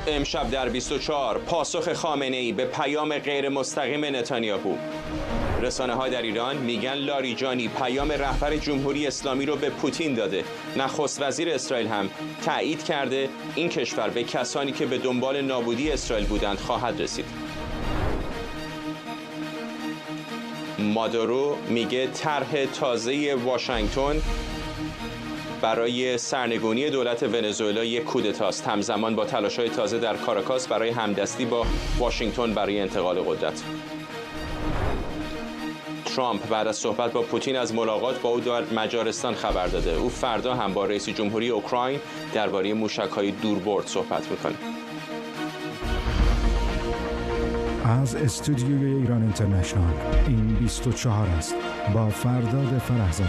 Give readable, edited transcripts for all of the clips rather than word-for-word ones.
امشب در 24 پاسخ خامنه‌ای به پیام غیر مستقیم نتانیاهو. رسانه‌ها در ایران میگن لاریجانی پیام رهبر جمهوری اسلامی رو به پوتین داده. نخست وزیر اسرائیل هم تایید کرده این کشور به کسانی که به دنبال نابودی اسرائیل بودند خواهد رسید. مادورو میگه طرح تازه واشنگتن برای سرنگونی دولت ونزوئلا یک کودتاست، همزمان با تلاش‌های تازه در کاراکاس برای همدستی با واشنگتن برای انتقال قدرت. ترامپ بعد از صحبت با پوتین از ملاقات با او در مجارستان خبر داده. او فردا هم با رئیس جمهوری اوکراین درباره موشک‌های دوربرد صحبت می‌کنه. از استودیوی ایران اینترنشنال این 24 است با فرداد فرهزاد.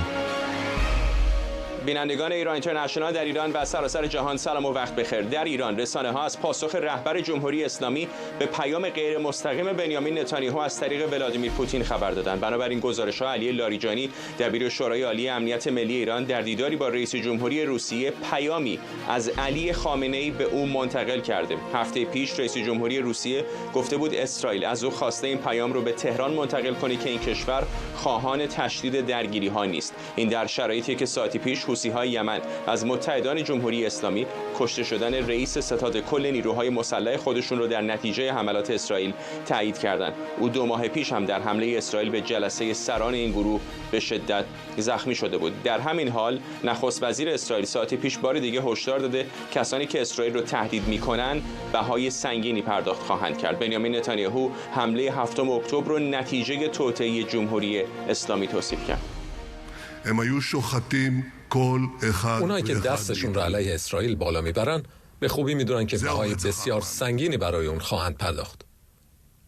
بینندگان ایران اینترنشنال در ایران و سراسر جهان سلام و وقت بخیر. در ایران رسانه‌ها از پاسخ رهبر جمهوری اسلامی به پیام غیر مستقیم بنیامین نتانیاهو از طریق ولادیمیر پوتین خبر دادند. بنابراین گزارش‌ها علی لاریجانی دبیر شورای عالی امنیت ملی ایران در دیداری با رئیس جمهوری روسیه پیامی از علی خامنه‌ای به او منتقل کرده. هفته پیش رئیس جمهوری روسیه گفته بود اسرائیل از او خواسته این پیام رو به تهران منتقل کنه که این کشور خواهان تشدید درگیری‌ها نیست. این در شرایطی که ساعتی پیش حوثی‌های یمن از متحدان جمهوری اسلامی کشته شدن رئیس ستاد کل نیروهای مسلح خودشون رو در نتیجه حملات اسرائیل تایید کردند. او 2 ماه پیش هم در حمله اسرائیل به جلسه سران این گروه به شدت زخمی شده بود. در همین حال نخست وزیر اسرائیل ساعتی پیش بار دیگه هشدار داده کسانی که اسرائیل رو تهدید می‌کنن بهای سنگینی پرداخت خواهند کرد. بنیامین نتانیاهو حمله 7 اکتبر رو نتیجه توطئه جمهوری اسلامی توصیف کرد. اونایی که دستشون رو علیه اسرائیل بالا میبرن به خوبی میدونن که بهای بسیار سنگینی برای اون خواهند پرداخت.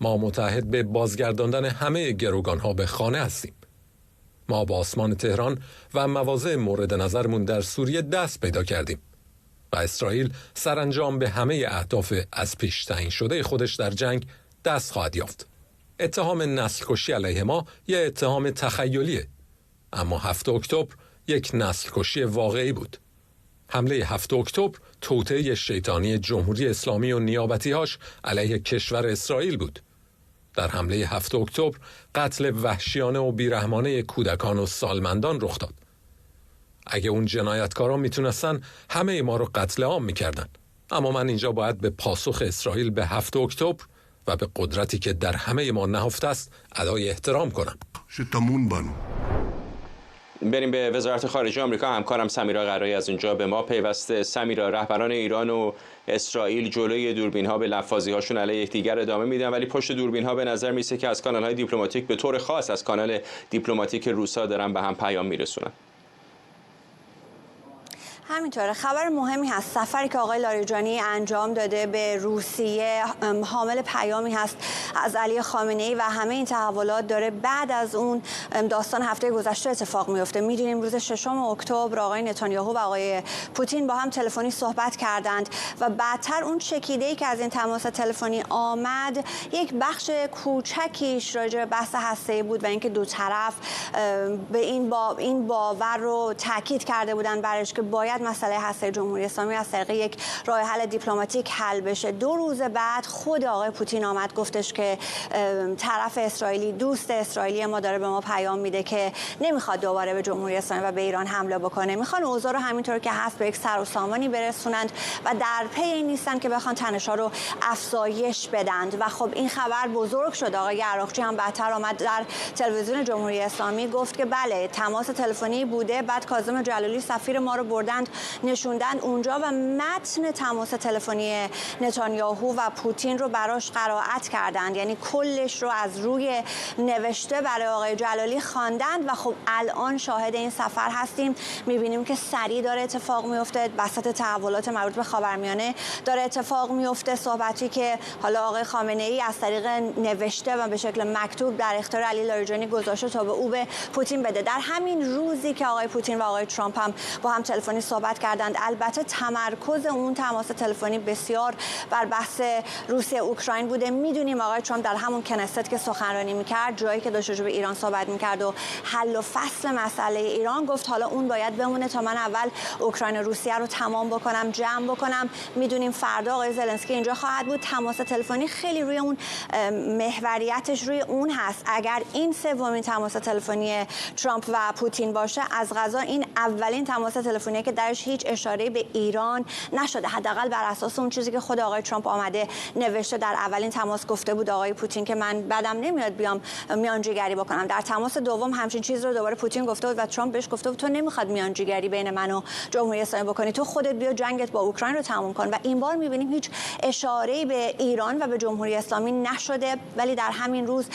ما متعهد به بازگرداندن همه گروگانها به خانه هستیم. ما با آسمان تهران و مواضع مورد نظرمون در سوریه دست پیدا کردیم و اسرائیل سرانجام به همه اهداف از پیش تعیین شده خودش در جنگ دست خواهد یافت. اتهام نسل کشی علیه ما یه اتهام تخیلیه، اما 7 اکتبر یک نسل کشی واقعی بود. حمله 7 اکتبر توطئه شیطانی جمهوری اسلامی و نیابتی‌هاش علیه کشور اسرائیل بود. در حمله 7 اکتبر قتل وحشیانه و بیرحمانه کودکان و سالمندان رخ داد. اگه اون جنایتکاران میتونستن همه ما رو قتل عام میکردن، اما من اینجا باید به پاسخ اسرائیل به 7 اکتبر و به قدرتی که در همه ما نهفته است ادای احترام کنم. بریم به وزارت خارجه آمریکا. همکارم سمیرا قرایی از اونجا به ما پیوسته. سمیرا، رهبران ایران و اسرائیل جلوی دوربین‌ها به لفاظی‌هاشون علیه یکدیگر ادامه میدن، ولی پشت دوربین‌ها به نظر میسه که از کانال‌های دیپلماتیک به طور خاص از کانال دیپلماتیک روسا دارن به هم پیام میرسونن. همینطوره. خبر مهمی هست. سفری که آقای لاریجانی انجام داده به روسیه حامل پیامی هست از علی خامنه‌ای و همه این تحولات داره بعد از اون داستان هفته گذشته اتفاق میفته. می‌دونیم روز 6 اکتبر آقای نتانیاهو و آقای پوتین با هم تلفنی صحبت کردند و بعدتر اون چکیده‌ای که از این تماس تلفنی آمد یک بخش کوچکیش راجع به بحث هسته‌ای بود و اینکه دو طرف به این باور رو تاکید کرده بودن برش که باید مسئله هسته جمهوری اسلامی از طریق یک راه حل دیپلماتیک حل بشه. 2 روز بعد خود آقای پوتین آمد گفتش که طرف اسرائیلی، دوست اسرائیلی ما داره به ما پیام میده که نمیخواد دوباره به جمهوری اسلامی و به ایران حمله بکنه، میخوان اوضاع رو همینطور که هست به یک سر و سامانی برسونند و در پی این نیستن که بخوان تنش‌ها رو افزایش بدند. و خب این خبر بزرگ شد. آقای عراقچی هم بعدتر آمد در تلویزیون جمهوری اسلامی گفت که بله تماس تلفنی بوده، بعد کاظم جلالی سفیر ما رو بردند نشوندن اونجا و متن تماس تلفنی نتانیاهو و پوتین رو براش قرائت کردند، یعنی کلش رو از روی نوشته برای آقای جلالی خواندند و خب الان شاهد این سفر هستیم. میبینیم که سریع داره اتفاق میفته، وسط تحولات مربوط به خاورمیانه داره اتفاق میفته. صحبتی که حالا آقای خامنه‌ای از طریق نوشته و به شکل مکتوب در اختیار علی لاریجانی گذاشته تا به او به پوتین بده. در همین روزی که آقای پوتین و آقای ترامپ هم با هم تلفنی صحبت کردند. البته تمرکز اون تماس تلفنی بسیار بر بحث روسیه اوکراین بوده. میدونیم آقای ترامپ در همون کنست که سخنرانی میکرد، جایی که داشت راجع به ایران صحبت میکرد و حل و فصل مسئله ایران، گفت حالا اون باید بمونه تا من اول اوکراین و روسیه رو تمام بکنم، جمع بکنم. میدونیم فردا آقای زلنسکی اینجا خواهد بود. تماس تلفنی خیلی روی اون محوریتش روی اون هست. اگر این سومین تماس تلفنی ترامپ و پوتین باشه، از قضا این اولین تماس تلفنی که درش هیچ اشاره به ایران نشده، حداقل بر اساس اون چیزی که خود آقای ترامپ آمده نوشته. در اولین تماس گفته بود آقای پوتین که من بدم نمیاد بیام میانجیگری بکنم. در تماس دوم همچین چیز رو دوباره پوتین گفته بود و ترامپ بهش گفته بود تو نمیخواد میانجیگری بین من و جمهوری اسلامی بکنی، تو خودت بیا جنگت با اوکراین رو تموم کن. و این بار میبینیم هیچ اشاره‌ای به ایران و به جمهوری اسلامی نشده، ولی در همین روز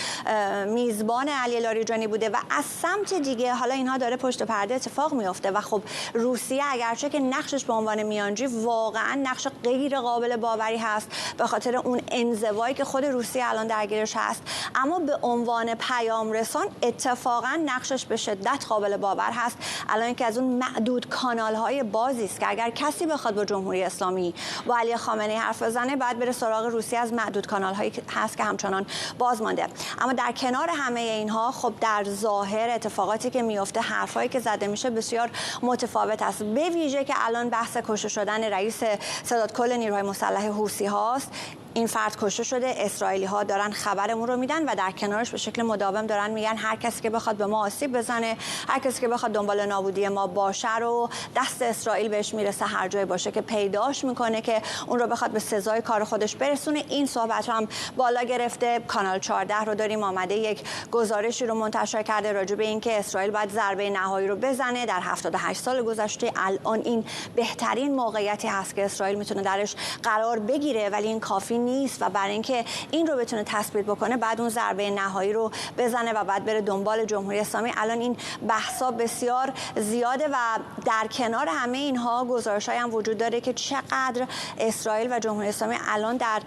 میزبان علی لاریجانی بوده. و از سمت دیگه حالا اینها داره پشت پرده اتفاق میفته و خب روسیه اگرچه که نقشش به عنوان میانجی واقعا نقش غیر قابل باوری هست به خاطر اون انزوایی که خود روسیه الان درگیرش هست، اما به عنوان پیام رسان اتفاقا نقشش به شدت قابل باور هست. الان که از اون معدود کانال‌های بازی است که اگر کسی بخواد با جمهوری اسلامی با علی خامنه‌ای حرف بزنه باید بره سراغ روسیه، از معدود کانال‌هایی هست که همچنان باز مانده. اما در کنار همه اینها خب در ظاهر اتفاقاتی که میفته، حرفایی که زده میشه بسیار متفاوت است. به ویژه که الان بحث کشته شدن رئیس ستادکل نیروهای مسلح حوثی هاست. این فرد کشته شده، اسرائیلی ها دارن خبرمون رو میدن و در کنارش به شکل مداوم دارن میگن هر کسی که بخواد به ما آسیب بزنه، هر کسی که بخواد دنبال نابودی ما باشه رو دست اسرائیل بهش میرسه، هر جای باشه که پیداش میکنه که اون رو بخواد به سزای کار خودش برسونه. این صحبت هم بالا گرفته. کانال 14 رو داریم آمده یک گزارشی رو منتشر کرده راجع به اینکه اسرائیل باید ضربه نهایی رو بزنه. در 78 سال گذشته الان این بهترین موقعیتی هست که اسرائیل میتونه درش قرار بگیره، ولی این کافی نیست و برای اینکه این رو بتونه تثبیت بکنه بعد اون ضربه نهایی رو بزنه و بعد بره دنبال جمهوری اسلامی. الان این بحثا بسیار زیاده و در کنار همه اینها گزارش‌هایی هم وجود داره که چقدر اسرائیل و جمهوری اسلامی الان در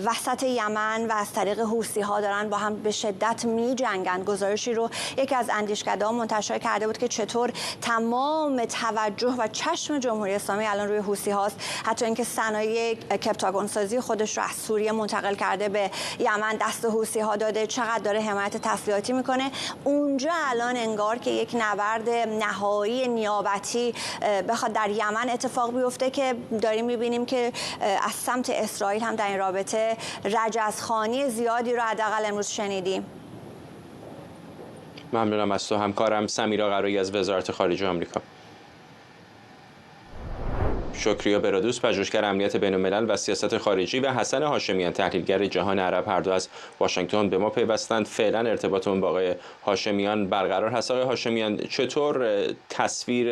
وسط یمن و از طریق حوثی‌ها دارن با هم به شدت می‌جنگن. گزارشی رو یکی از اندیشکده‌ها منتشر کرده بود که چطور تمام توجه و چشم جمهوری اسلامی الان روی حوثی‌هاست، حتی اینکه صنایع کپتاگون سازی خودش رو از سوریه منتقل کرده به یمن، دست حوثی‌ها داده، چقدر داره حمایت تسلیحاتی میکنه. اونجا الان انگار که یک نبرد نهایی نیابتی بخواد در یمن اتفاق بیفته که داریم میبینیم که از سمت اسرائیل هم در این رابطه رجزخوانی زیادی رو حداقل امروز شنیدیم. ممنونم از تو همکارم سمیرا قرایی از وزارت خارجه آمریکا. شکریا برادوس، پژوهشگر امنیت بین‌الملل و سیاست خارجی، و حسن هاشمیان، تحلیلگر جهان عرب، هر دو از واشنگتن به ما پیوستند. فعلا ارتباطمون با آقای هاشمیان برقرار هست. آقای هاشمیان، چطور تصویر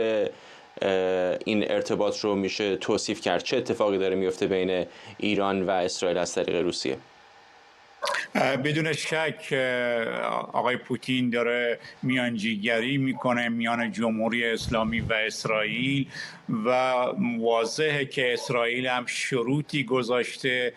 این ارتباط رو میشه توصیف کرد؟ چه اتفاقی داره میفته بین ایران و اسرائیل از طریق روسیه؟ بدون شک آقای پوتین داره میانجیگری میکنه میان جمهوری اسلامی و اسرائیل و واضحه که اسرائیل هم شروطی گذاشته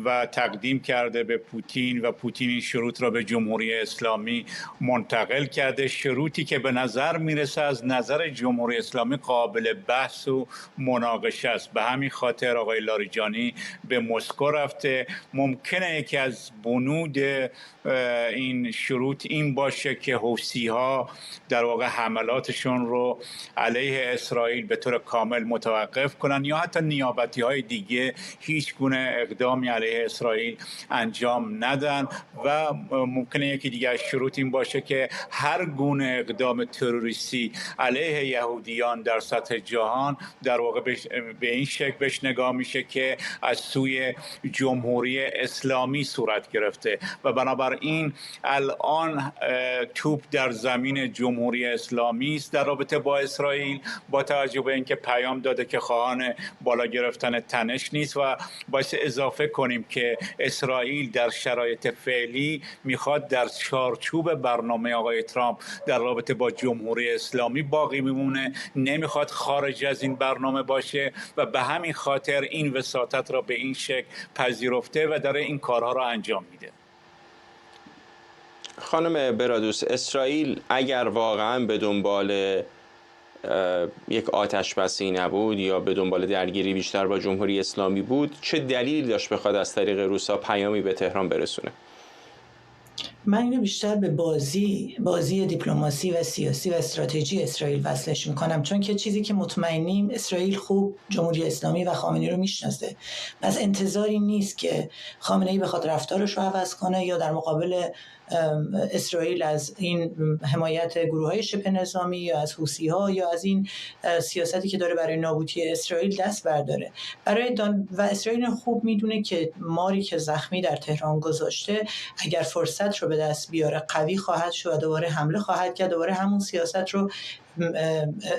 و تقدیم کرده به پوتین و پوتین این شروط را به جمهوری اسلامی منتقل کرده، شروطی که به نظر میرسه از نظر جمهوری اسلامی قابل بحث و مناقشه است. به همین خاطر آقای لاریجانی به مسکو رفته. ممکنه یکی از بنود این شروط این باشه که حوثی‌ها در واقع حملاتشون رو علیه اسرائیل به طور کامل متوقف کنن یا حتی نیابتی‌های دیگه هیچ گونه اقدامی علیه اسرائیل انجام ندن و ممکنه یکی دیگه از شروط این باشه که هر گونه اقدام تروریستی علیه یهودیان در سطح جهان در واقع به این شکل بهش نگاه میشه که از سوی جمهوری اسلامی صورت گرفته و بنابراین الان توپ در زمین جمهوری اسلامی است در رابطه با اسرائیل، با توجه به اینکه پیام داده که خواهان بالا گرفتن تنش نیست و باید اضافه کنیم که اسرائیل در شرایط فعلی میخواد در چارچوب برنامه آقای ترامپ در رابطه با جمهوری اسلامی باقی میمونه، نمیخواد خارج از این برنامه باشه و به همین خاطر این وساطت را به این شکل پذیرفته و داره این کارها را انجام میده. خانم برادوس، اسرائیل اگر واقعا به دنبال یک آتش‌بسی نبود یا به دنبال درگیری بیشتر با جمهوری اسلامی بود، چه دلیلی داشت بخواد از طریق روسا پیامی به تهران برسونه؟ من اینو بیشتر به بازی دیپلماسی و سیاسی و استراتژی اسرائیل وصلش میکنم، چون که چیزی که مطمئنیم اسرائیل خوب جمهوری اسلامی و خامنه‌ای رو میشناسه. پس انتظاری نیست که خامنه‌ای بخواد رفتارش رو عوض کنه یا در مقابل اسرائیل از این حمایت گروه‌های شبه نظامی یا از حوثی‌ها یا از این سیاستی که داره برای نابودی اسرائیل دست برداره. و اسرائیل خوب میدونه که ماری که زخمی در تهران گذاشته اگر فرصت رو به دست بیاره قوی خواهد شد و دوباره حمله خواهد کرد، دوباره همون سیاست رو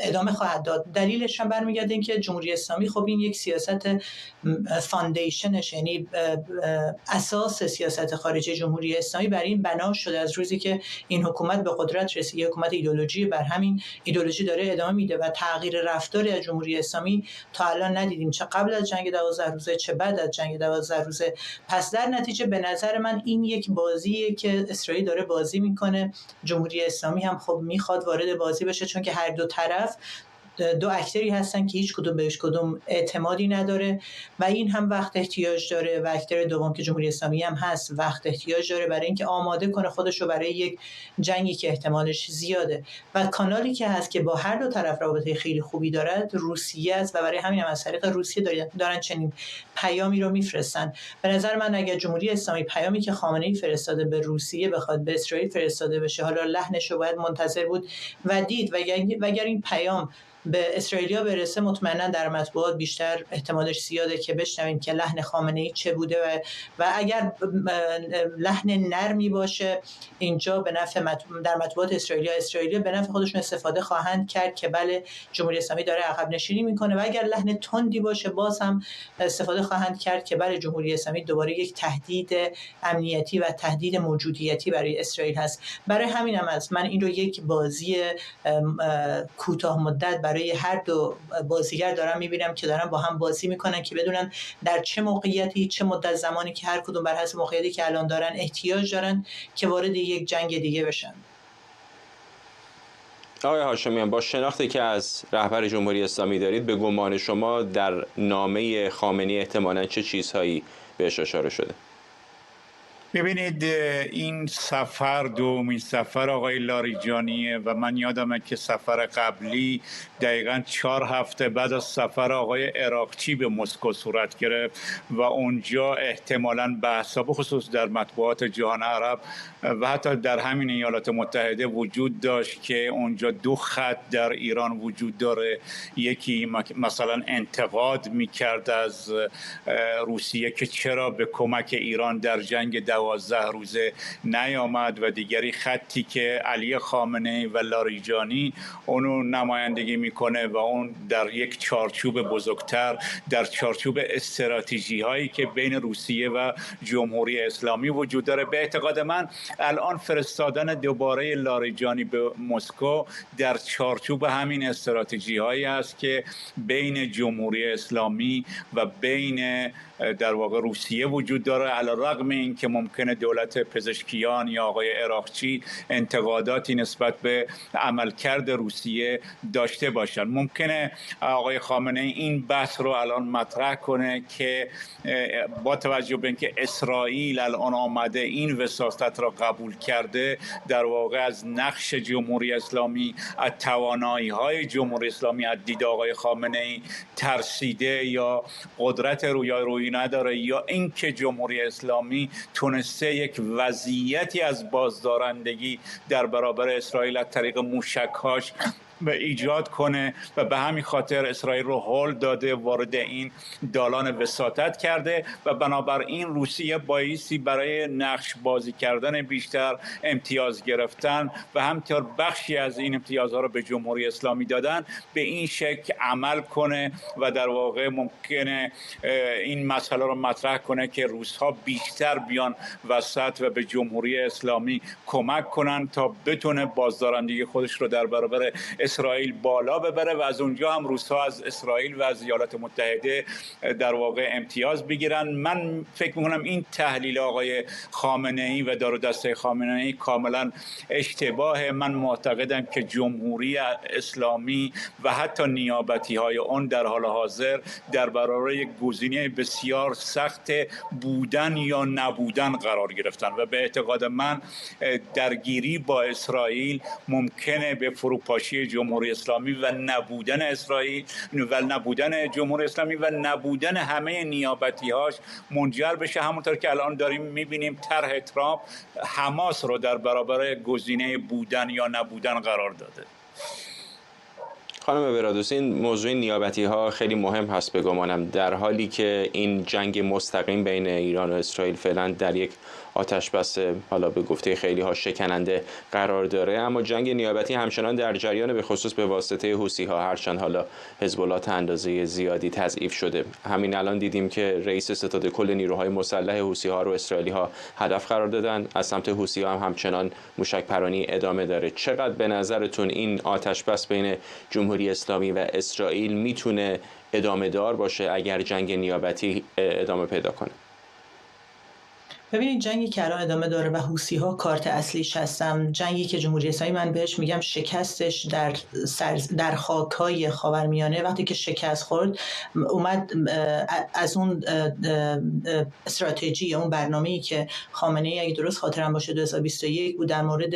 ادامه خواهد داد. دلیلش هم برمیگرده این که جمهوری اسلامی خب این یک سیاست فاندیشنش، یعنی اساس سیاست خارجی جمهوری اسلامی بر این بنا شده از روزی که این حکومت به قدرت رسید. حکومت ایدئولوژی بر همین ایدئولوژی داره ادامه میده و تغییر رفتاری از جمهوری اسلامی تا الان ندیدیم، چه قبل از جنگ 12 روزه چه بعد از جنگ 12 روزه. پس در نتیجه به نظر من این یک بازیه که اسرائیل داره بازی میکنه، جمهوری اسلامی هم خب میخواد وارد بازی بشه، چون که هر دو طرف دو اکتری هستن که هیچ کدوم بهش کدوم اعتمادی نداره و این هم وقت احتیاج داره و اکتر دوم که جمهوری اسلامی هم هست وقت احتیاج داره برای اینکه آماده کنه خودش رو برای یک جنگی که احتمالش زیاده. و کانالی که هست که با هر دو طرف رابطه خیلی خوبی دارد روسیه است و برای همین هم از طریق روسیه دارن چنین پیامی رو میفرستن. به نظر من اگر جمهوری اسلامی پیامی که خامنه‌ای فرستاده به روسیه بخواد به اسرائیل فرستاده بشه، حالا لحنش رو باید منتظر بود و دید، و اگر این پیام به اسرائیلیا برسه مطمئنا در مطبوعات بیشتر احتمالش زیاده که بشنویم که لحن خامنه‌ای چه بوده و اگر لحن نرمی باشه اینجا به نفع در مطبوعات اسرائیلیا به نفع خودشون استفاده خواهند کرد که بله جمهوری اسلامی داره عقب نشینی میکنه، و اگر لحن تندی باشه باز هم استفاده خواهند کرد که بله جمهوری اسلامی دوباره یک تهدید امنیتی و تهدید موجودیتی برای اسرائیل هست. برای همین هم است من این رو یک بازی کوتاه مدت برای هر دو بازیگر دارم میبینم که دارن با هم بازی میکنن که بدونن در چه موقعیتی چه مدت زمانی که هر کدوم بر حسب موقعیتی که الان دارن احتیاج دارن که وارد یک جنگ دیگه بشن. آقای هاشمیان، با شناختی که از رهبر جمهوری اسلامی دارید، به گمان شما در نامه خامنه‌ای احتمالاً چه چیزهایی بهش اشاره شده؟ ببینید این سفر دومین سفر آقای لاریجانیه و من یادمه که سفر قبلی دقیقاً 4 هفته بعد از سفر آقای عراقچی به مسکو صورت گرفت و اونجا احتمالاً بحثا بخصوص در مطبوعات جهان عرب و حتی در همین ایالات متحده وجود داشت که اونجا دو خط در ایران وجود داره. یکی مثلا انتقاد میکرد از روسیه که چرا به کمک ایران در جنگ 12 روزه نیامد و دیگری خطی که علی خامنه‌ای و لاریجانی اونو نمایندگی میکنه و اون در یک چارچوب بزرگتر، در چارچوب استراتژی هایی که بین روسیه و جمهوری اسلامی وجود داره. به اعتقاد من الان فرستادن دوباره لاریجانی به مسکو در چارچوب همین استراتژی هایی است که بین جمهوری اسلامی و بین در واقع روسیه وجود داره، علیرغم این که ممکنه دولت پزشکیان یا آقای عراقچی انتقاداتی نسبت به عملکرد روسیه داشته باشن. ممکنه آقای خامنه‌ای این بحث رو الان مطرح کنه که با توجه به اینکه اسرائیل الان آمده این وساطت را قبول کرده، در واقع از نقش جمهوری اسلامی، از توانایی‌های جمهوری اسلامی از دید آقای خامنه‌ای ترسیده یا قدرت روی نداره، یا اینکه جمهوری اسلامی تونسته یک وضعیتی از بازدارندگی در برابر اسرائیل از طریق موشک‌هاش ایجاد کنه و به همین خاطر اسرائیل رو هول داده، وارد این دالان وساطت کرده و بنابراین روسیه بایستی برای نقش بازی کردن بیشتر، امتیاز گرفتن و همینطور بخشی از این امتیازها رو به جمهوری اسلامی دادن به این شکل عمل کنه و در واقع ممکنه این مسئله رو مطرح کنه که روس‌ها بیشتر بیان وسط و به جمهوری اسلامی کمک کنن تا بتونه بازدارندگی خودش رو در برابر اسرائیل بالا ببره و از اونجا هم روس‌ها از اسرائیل و از ایالات متحده در واقع امتیاز بگیرن. من فکر می‌کنم این تحلیل آقای خامنه‌ای و دار و دسته خامنه‌ای کاملا اشتباهه. من معتقدم که جمهوری اسلامی و حتی نیابتی‌های اون در حال حاضر در برابر یک گزینه بسیار سخت بودن یا نبودن قرار گرفتن و به اعتقاد من درگیری با اسرائیل ممکنه به فروپاشی جمهوری اسلامی و نبودن اسرائیل و نبودن جمهوری اسلامی و نبودن همه نیابتی‌هاش منجر بشه. همونطور که الان داریم می‌بینیم طرح ترامپ حماس رو در برابر گزینه بودن یا نبودن قرار داده. خانم برادوسی، این موضوع نیابتی ها خیلی مهم هست به گمانم، در حالی که این جنگ مستقیم بین ایران و اسرائیل فعلا در یک آتش بس حالا به گفته خیلی ها شکننده قرار داره، اما جنگ نیابتی همچنان در جریان، به خصوص به واسطه حوثی ها، هرچند حالا حزب الله تا اندازه زیادی تضعیف شده. همین الان دیدیم که رئیس ستاد کل نیروهای مسلح حوثی ها رو اسرائیلی ها هدف قرار دادن. از سمت حوثی ها هم همچنان موشک پرانی ادامه داره. چقدر به نظرتون این آتش بس بین جمهوری اسلامی و اسرائیل میتونه ادامه دار باشه اگر جنگ نیابتی ادامه پیدا کنه؟ ببینید، جنگی که الان ادامه داره و حوثی‌ها کارت اصلیش هستن، جنگی که جمهوری اسلامی من بهش میگم شکستش در خاک‌های خاورمیانه، وقتی که شکست خورد اومد از اون استراتژی، اون برنامه‌ای که خامنه‌ای اگه درست خاطرم باشه 2021 بود در مورد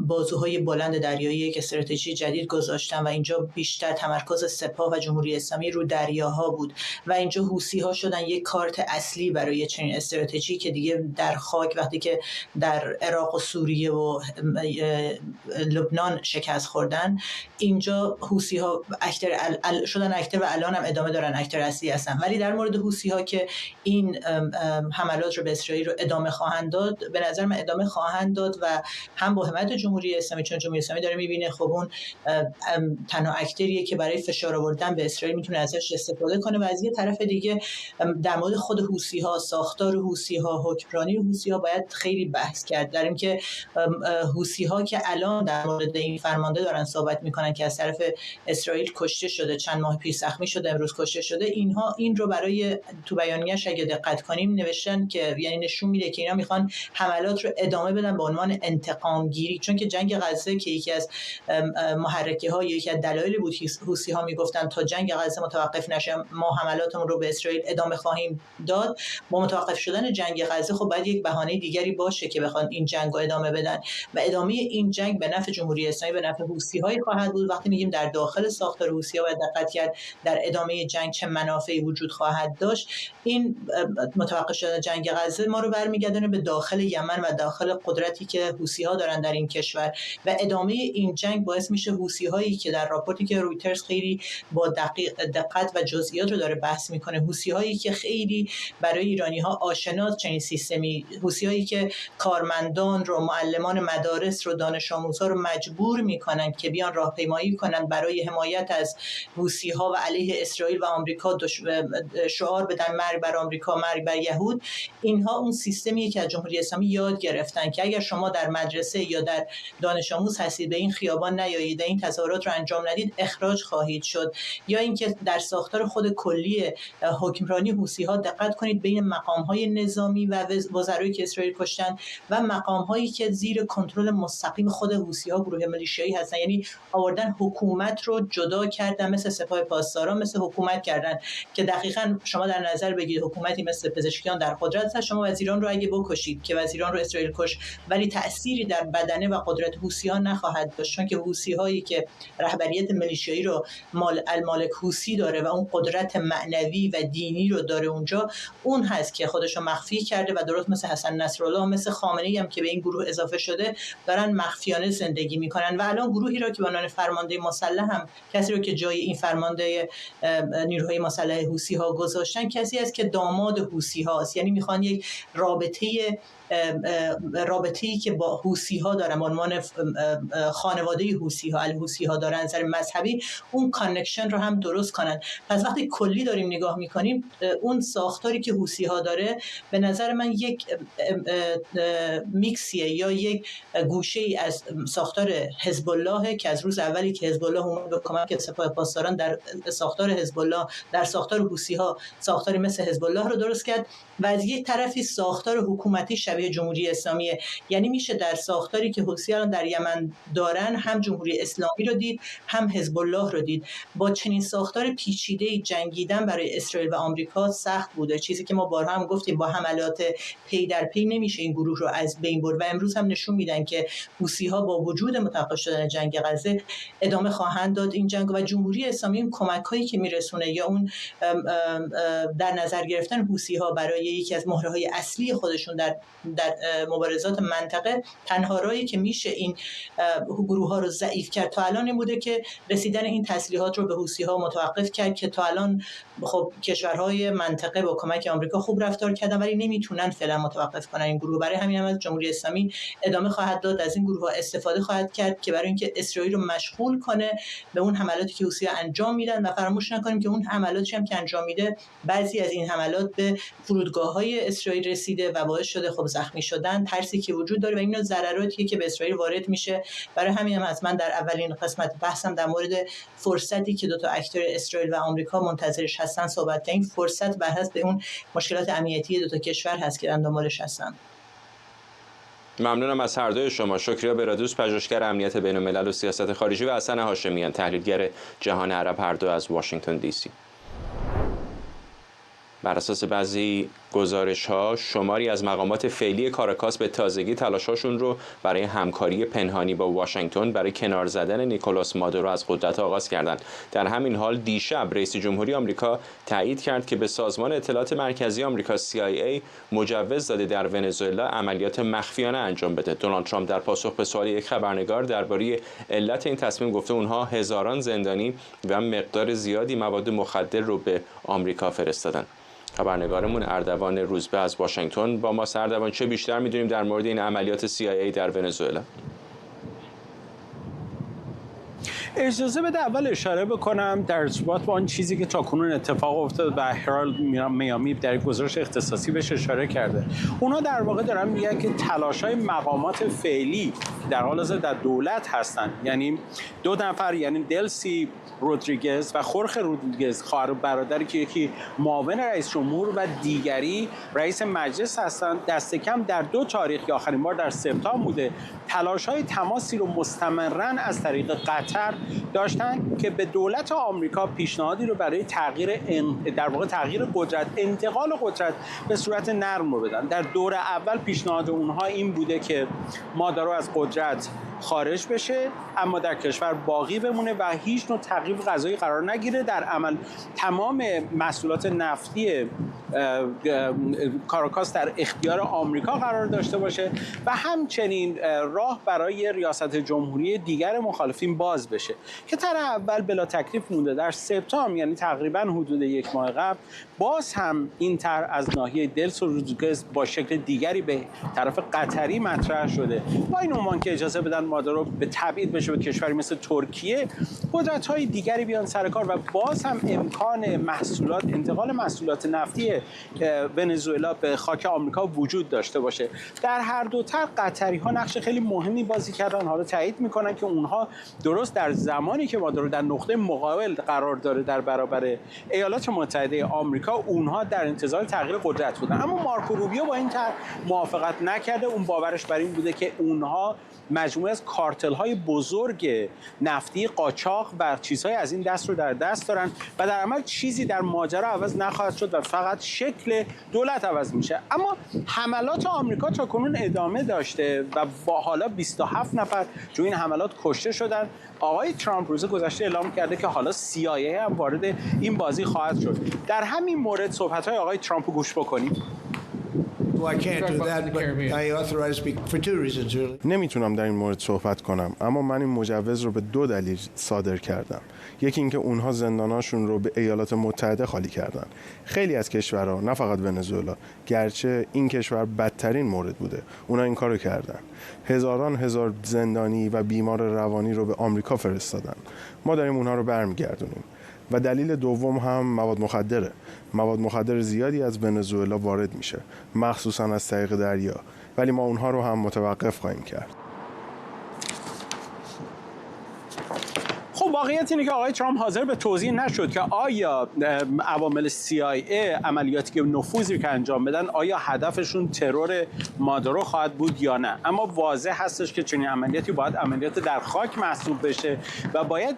بازوهای بلند دریایی یک استراتژی جدید گذاشتن و اینجا بیشتر تمرکز سپاه و جمهوری اسلامی رو دریاها بود و اینجا حوثی‌ها شدن یک کارت اصلی برای چنین استراتژی که دیگه در خاک، وقتی که در عراق و سوریه و لبنان شکست خوردن، اینجا حوثی‌ها شدن اکتر و الان هم ادامه دارن اکتر اصلی هستن. ولی در مورد حوثی‌ها که این حملات رو به اسرائیل رو ادامه خواهند داد، به نظر من ادامه خواهند داد و هم با حمایت جمهوری اسلامی، چون جمهوری اسلامی داره می‌بینه خب اون تنها اکتریه که برای فشار آوردن به اسرائیل میتونه ازش استفاده کنه، و از یه طرف دیگه در مورد خود حوثی‌ها، ساختار حوثی‌ها، حکمرانی حوثی‌ها باید خیلی بحث کرد. در اینکه حوثی‌ها که الان در مورد این فرمانده دارن صحبت میکنن که از طرف اسرائیل کشته شده، چند ماه پیش زخمی شده، امروز کشته شده، اینها این رو برای تو بیانیه‌اش اگه دقت کنیم نوشتن که یعنی نشون میده که اینا میخوان حملات رو ادامه بدن به عنوان انتقام گیری، چون که جنگ غزه که یکی از محرکه‌ها، یکی از دلایل بود حوثی‌ها میگفتن تا جنگ غزه متوقف نشه ما حملاتمون رو به اسرائیل ادامه خواهیم داد. با متوقف شدن جنگ غزه خب باید یک بهانه دیگری باشه که بخوان این جنگ رو ادامه بدن و ادامه این جنگ به نفع جمهوری اسلامی، به نفع حوثی‌های خواهد بود. وقتی میگیم در داخل ساختار حوثی‌ها باید دقت کرد در ادامه جنگ چه منافعی وجود خواهد داشت. این متوقف شدن جنگ غزه ما رو برمیگردونه به داخل یمن و داخل قدرتی که حوثی‌ها دارن در این کشور و ادامه این جنگ باعث میشه حوثی‌هایی که در راپورتی که رویترز خیلی با دقت و جزئیات رو داره بحث میکنه، حوثی‌هایی که خیلی برای ایرانی‌ها آشنا چنین سیستمی، حوثی‌هایی که کارمندان رو، معلمان مدارس رو، دانش آموزها رو مجبور میکنن که بیان راهپیمایی کنن برای حمایت از حوثی‌ها و علیه اسرائیل و آمریکا، شعار بدن مرگ بر آمریکا، مرگ بر یهود. اینها اون سیستمیه که از جمهوری اسلامی یاد گرفتن که اگر شما در مدرسه یا در دانش آموز هستید به این خیابان نیایید، این تظاهرات رو انجام ندید، اخراج خواهید شد. یا اینکه در ساختار خود کلی حکمرانی حوثی‌ها دقت کنید بین مقام‌های نظامی و وزرایی که اسرائیل کشتن و مقام‌هایی که زیر کنترل مستقیم خود حوثی‌ها، گروه ملیشیایی هستن، یعنی آوردن حکومت رو جدا کردن، مثل سپاه پاسداران، مثل حکومت کردن که دقیقاً شما در نظر بگیرید حکومتی مثل پزشکیان در قدرت هست، شما وزیران رو اگه بکشید که وزیران رو اسرائیل کش، ولی تأثیری در بدنه و قدرت حوثی‌ها نخواهد داشت، چون که حوثی‌هایی که رهبریت ملیشیایی رو المالک حوثی داره و اون قدرت معنوی و دینی رو داره اونجا، اون هست که خودش رو مخفی کرده و درست مثل حسن نصرالله، مثل خامنه‌ای هم که به این گروه اضافه شده، دارن مخفیانه زندگی میکنن. و الان گروهی را که به عنوان فرمانده مسلح هم، کسی رو که جای این فرمانده نیروهای مسلح حوثی‌ها گذاشتن، کسی است که داماد حوثی‌هاست، یعنی میخوان یک رابطه‌ای که با حوثی‌ها دارن، عنوان خانواده حوثی‌ها، الحوثی‌ها دارن، نظر مذهبی اون کانکشن رو هم درست کنن. پس وقتی کلی داریم نگاه می‌کنیم، اون ساختاری که حوثی‌ها داره به نظر من یک میکسیه یا یک گوشه ای از ساختار حزب الله که از روز اولی که حزب الله اومد به کمک سپاه پاسداران در ساختار حزب الله، در ساختار حوثی‌ها ساختاری مثل حزب الله رو درست کرد و از یک طرفی ساختار حکومتی شبیه جمهوری اسلامیه. یعنی میشه در ساختاری که حوثیان در یمن دارن هم جمهوری اسلامی رو دید، هم حزب الله رو دید. با چنین ساختار پیچیده جنگیدن برای اسرائیل و آمریکا سخت بوده، چیزی که ما بارها هم گفتیم با حملات پی در پی نمیشه این گروه رو از بین برد و امروز هم نشون میدن که حوثی‌ها با وجود متوقف شدن جنگ غزه ادامه خواهند داد این جنگ و جمهوری اسلامی اون کمک‌هایی که میرسونه یا اون در نظر گرفتن حوثی‌ها برای یکی از مهره‌های اصلی خودشون در مبارزات منطقه، تنها راهی که میشه این گروه‌ها رو ضعیف کرد تا الان این بوده که رسیدن این تسلیحات رو به حوثی‌ها متوقف کرد که تا الان خب کشورهای منطقه با کمک آمریکا خوب رفتار کردن ولی نمیتونن فعلا متوقف کنن این گروه. برای همین هم از جمهوری اسلامی ادامه خواهد داد، از این گروه‌ها استفاده خواهد کرد که برای اینکه اسرائیل رو مشغول کنه به اون حملاتی که حوثی‌ها انجام میدن و فراموش نکنیم که اون حملاتی هم که انجام میده بعضی از این حملات به فرودگاه‌های اسرائیل رسیده و باعث شده خب زخمی شدن، ترسی که وجود داره و این ضرراتیه که به اسرائیل وارد میشه. برای همین هم از من در اولین قسمت بحثم در مورد فرصتی که دو تا اکتور اسرائیل و آمریکا منتظرش هستن صحبت کردم. این فرصت بر حسب اون مشکلات امنیتی دو تا کشور هست که دنبالش هستن. ممنونم از هر دوی شما. شکریا برادوس، پژوهشگر امنیت بین‌الملل و سیاست خارجی، و حسن هاشمیان، تحلیلگر جهان عرب، هر دو از واشنگتن دی سی. بر اساس بعضی گزارش‌ها شماری از مقامات فعلی کاراکاس به تازگی تلاش‌هاشون رو برای همکاری پنهانی با واشنگتن برای کنار زدن نیکولاس مادورو از قدرت آغاز کردند. در همین حال دیشب رئیس جمهوری آمریکا تایید کرد که به سازمان اطلاعات مرکزی آمریکا CIA مجوز داده در ونزوئلا عملیات مخفیانه انجام بده. دونالد ترامپ در پاسخ به سوال یک خبرنگار درباره علت این تصمیم گفته اونها هزاران زندانی و مقدار زیادی مواد مخدر رو به آمریکا فرستادن. خبرنگارمون اردوان روزبه از واشنگتن با ما. اردوان، چه بیشتر میدونیم در مورد این عملیات CIA در ونزوئلا؟ اجازه بده اول اشاره بکنم در ارتباط با آن چیزی که تاکنون اتفاق افتاد و هرالد میامی در گزارش اختصاصی بهش اشاره کرده. اونا در واقع دارن میگن که تلاش‌های مقامات فعلی در حال حاضر در دولت هستن، یعنی دو نفر، یعنی دلسی رودریگز و خورخ رودریگز، خواهر و برادری که یکی معاون رئیس جمهور و دیگری رئیس مجلس هستند، دست کم در 2 تاریخ که آخرین بار در سپتامبر بوده تلاش‌های تماسی رو مستمراً از طریق قطر داشتن که به دولت آمریکا پیشنهادی رو برای در واقع تغییر قدرت، انتقال قدرت به صورت نرم رو بدن. در دور اول پیشنهاد اونها این بوده که مادورو از قدرت خارج بشه اما در کشور باقی بمونه و هیچ نوع تعقیب قضایی قرار نگیره. در عمل تمام محصولات نفتی کاراکاس در اختیار آمریکا قرار داشته باشه و همچنین راه برای ریاست جمهوری دیگر مخالفین باز بشه که طرح اول بلا تکلیف مونده. در سپتامبر، یعنی تقریبا حدود 1 ماه قبل، باز هم این طرح از ناحیه دلس و رودریگز با شکل دیگری به طرف قطری مطرح شده با این عنوان که اجازه بدن مادورو به تبعید بشه به کشوری مثل ترکیه، قدرت‌های دیگری بیان سر کار و باز هم امکان انتقال محصولات نفتی ونزوئلا به خاک آمریکا وجود داشته باشه. در هر دو طرح قطری‌ها نقش خیلی مهمی بازی کردن. حالا تایید میکنن که اونها درست در زمانی که مادورو در نقطه مقابل قرار داره در برابر ایالات متحده آمریکا، اونها در انتظار تغییر قدرت بودن. اما مارکو روبیو با این طرح موافقت نکرده. اون باورش بر این بوده که اونها مجموعه از کارتل‌های بزرگ نفتی، قاچاق و چیزهای از این دست رو در دست دارن و در عمل چیزی در ماجرا عوض نخواهد شد و فقط شکل دولت عوض میشه. اما حملات آمریکا تاکنون ادامه داشته و با حالا 27 نفر جو این حملات کشته شدن. آقای ترامپ روز گذشته اعلام کرده که حالا CIA هم وارد این بازی خواهد شد. در همین مورد صحبت‌های آقای ترامپ رو گوش بکنیم. نمیتونم در این مورد صحبت کنم، اما من این مجوز رو به 2 دلیل صادر کردم. یکی اینکه اونها زنداناشون رو به ایالات متحده خالی کردن. خیلی از کشورها، نه فقط ونزوئلا، گرچه این کشور بدترین مورد بوده، اونها این کارو کردن. هزار زندانی و بیمار روانی رو به آمریکا فرستادن. ما داریم اونها رو برمیگردونیم. و دلیل دوم هم مواد مخدره. مواد مخدر زیادی از ونزوئلا وارد میشه، مخصوصا از طریق دریا، ولی ما اونها رو هم متوقف خواهیم کرد. خب واقعیت اینه که آقای ترامپ حاضر به توضیح نشد که آیا عوامل CIA عملیاتی که نفوذی که انجام بدن آیا هدفشون ترور مادورو خواهد بود یا نه. اما واضح هستش که چنین عملیاتی باید عملیات در خاک محسوب بشه و باید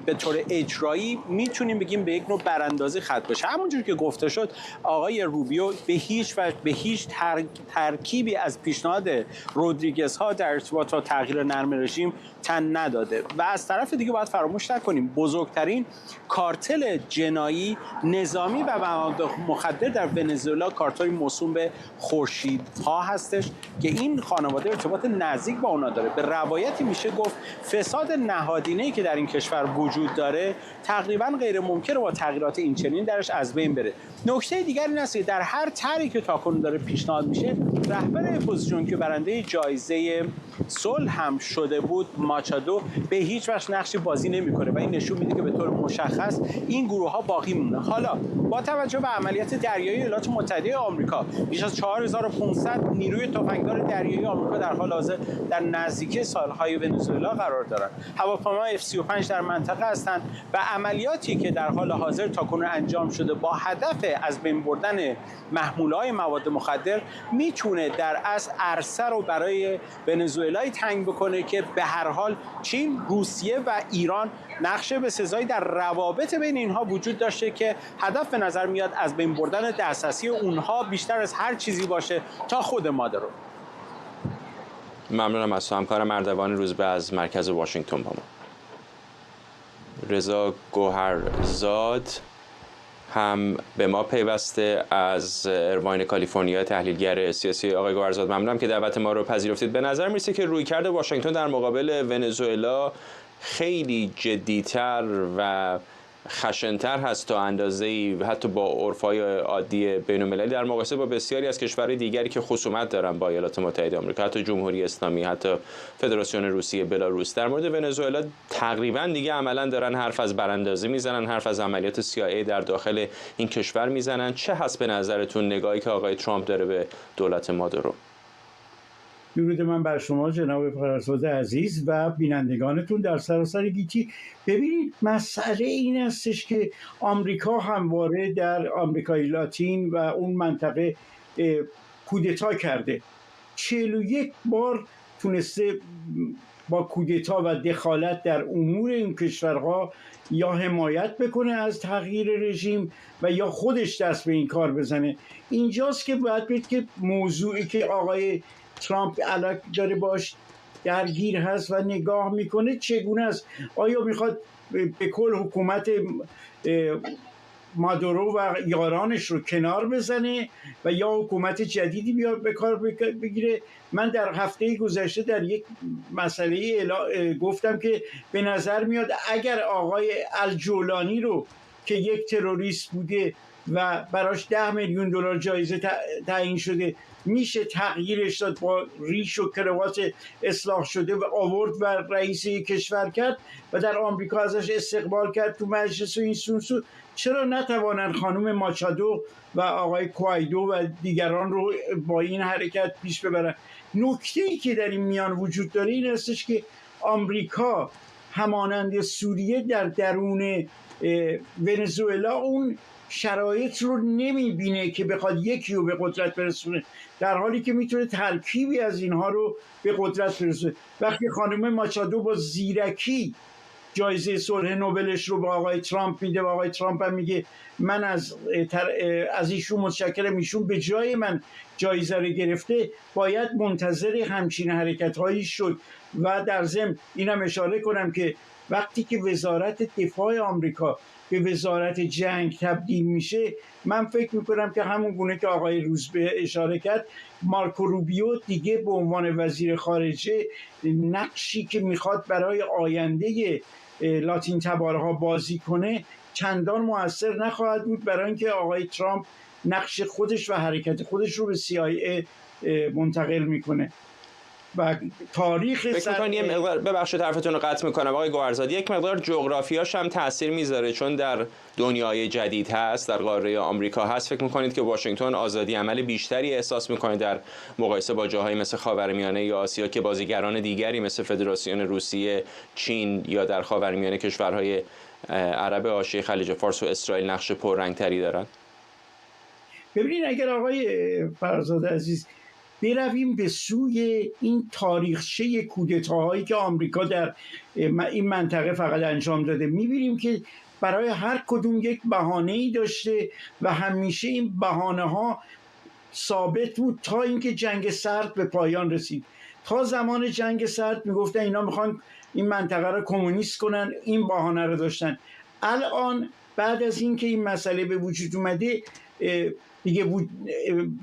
به طور اجرایی میتونیم بگیم به یک نوع براندازی ختم بشه. همونجور که گفته شد آقای روبیو به هیچ وجه به هیچ ترکیبی از پیشنهاد رودریگز ها در ارتباط با تغییر نرم رژیم تن نداده و از طرف دیگه باید فراموش نکنیم بزرگترین کارتل جنایی نظامی و مواد مخدر در ونزوئلا کارتلی موسوم به خورشیدها هستش که این خانواده ارتباط نزدیک با اونا داره. به روایتی میشه گفت فساد نهادینه‌ای که در این کشور وجود داره تقریبا غیر ممکنه با تغییرات این چنین درش از بین بره. نکته دیگری این است که در هر طرحی که تاکنون داره پیشنهاد میشه رهبر اپوزیسیون که برنده جایزه صلح هم شده بود ماچادو به هیچ وجه نقشی بازی نمیکنه و این نشون میده که به طور مشخص این گروه ها باقی مونده. حالا با توجه به عملیات دریایی ایالات متحده آمریکا بیش از 4500 نیروی تفنگدار دریایی آمریکا در حال حاضر در نزدیکی ساحل‌های ونزوئلا قرار دارند. هواپیماهای F-35 در منطقه هستند و عملیاتی که در حال حاضر تاکنون انجام شده با هدف از بین بردن محموله‌های مواد مخدر میتونه در اصل عرصه رو برای ونزوئلای تنگ بکنه که به هر حال چین، روسیه و ایران نقش بسزایی در روابط بین اینها وجود داشته که هدف به نظر میاد از بین بردن دسترسی اونها بیشتر از هر چیزی باشه تا خود مادورو. ممنونم از همکارم اردوان روزبه از مرکز واشنگتن با ما. رضا گوهرزاد هم به ما پیوسته از ایرواین کالیفرنیا، تحلیلگر سیاسی. آقای گوهرزاد ممنونم که دعوت ما رو پذیرفتید. به نظر میرسه که رویکرد واشنگتن در مقابل ونزوئلا خیلی جدی‌تر و خشن‌تر هست تا اندازه‌ای حتی با عرفای عادی بین‌المللی در مقایسه با بسیاری از کشورهای دیگری که خصومت دارن با ایالات متحده آمریکا، حتی جمهوری اسلامی، حتی فدراسیون روسیه، بلاروس. در مورد ونزوئلا تقریبا دیگه عملاً دارن حرف از براندازی میزنن، حرف از عملیات CIA در داخل این کشور میزنن. چه هست به نظرتون نگاهی که آقای ترامپ داره به دولت مادورو؟ درود من بر شما جناب فرزاد عزیز و بینندگانتون در سراسر گیتی. ببینید مسئله این استش که آمریکا همواره در آمریکای لاتین و اون منطقه کودتا کرده. 41 بار تونسته با کودتا و دخالت در امور این کشورها یا حمایت بکنه از تغییر رژیم و یا خودش دست به این کار بزنه. اینجاست که باید بید که موضوعی که آقای ترامپ علاقه داره باش درگیر هست و نگاه میکنه چگونه است. آیا میخواد به کل حکومت مادورو و یارانش رو کنار بزنه و یا حکومت جدیدی بیاد به کار بگیره؟ من در هفته گذشته در یک مسئله گفتم که به نظر میاد اگر آقای الجولانی رو که یک تروریست بوده و براش 10 میلیون دلار جایزه تعیین شده میشه تغییرش داد، با ریش و کراوات اصلاح شده و آورد و رئیس کشور کرد و در آمریکا ازش استقبال کرد تو مجلس و این سونسو، چرا نتوانند خانم ماچادو و آقای کوایدو و دیگران رو با این حرکت پیش ببرن؟ نکته‌ای که در این میان وجود داره این استش که آمریکا همانند سوریه در درون ونزوئلا اون شرایط رو نمیبینه که بخواد یکی رو به قدرت برسونه، در حالی که میتونه ترکیبی از اینها رو به قدرت برسونه. وقتی خانم ماچادو با زیرکی جایزه صلح نوبلش رو به آقای ترامپ میده و آقای ترامپ هم میگه من از ایشون متشکرم، ایشون به جای من جایزه رو گرفته، باید منتظر همچین حرکت‌هایی شد. و در ضمن اینم اشاره کنم که وقتی که وزارت دفاع آمریکا به وزارت جنگ تبدیل میشه، من فکر میکنم که همون گونه که آقای روزبه اشاره کرد، مارکو روبیو دیگه به عنوان وزیر خارجه نقشی که میخواد برای آینده لاتین تبارها بازی کنه چندان مؤثر نخواهد بود، برای اینکه آقای ترامپ نقش خودش و حرکت خودش رو به CIA منتقل میکنه. و تاریخ ببخشید حرفتون رو قطع میکنم آقای گوهرزاد، یک مقدار جغرافیاش هم تاثیر میذاره چون در دنیای جدید هست، در قاره آمریکا هست. فکر میکنید که واشنگتن آزادی عمل بیشتری احساس میکنه در مقایسه با جاهای مثل خاورمیانه یا آسیا که بازیگران دیگری مثل فدراسیون روسیه، چین یا در خاورمیانه کشورهای عرب حاشیه خلیج فارس و اسرائیل نقش پررنگتری دارن؟ ببینید اگر آقای فرزاد عزیز برویم به سوی این تاریخچه کودتاهایی که آمریکا در این منطقه فقط انجام داده، می‌بینیم که برای هر کدوم یک بهانه‌ای داشته و همیشه این بهانه‌ها ثابت بود تا اینکه جنگ سرد به پایان رسید. تا زمان جنگ سرد میگفتن اینا میخوان این منطقه رو کمونیست کنن، این بهانه رو داشتن. الان بعد از اینکه این مسئله به وجود اومده دیگه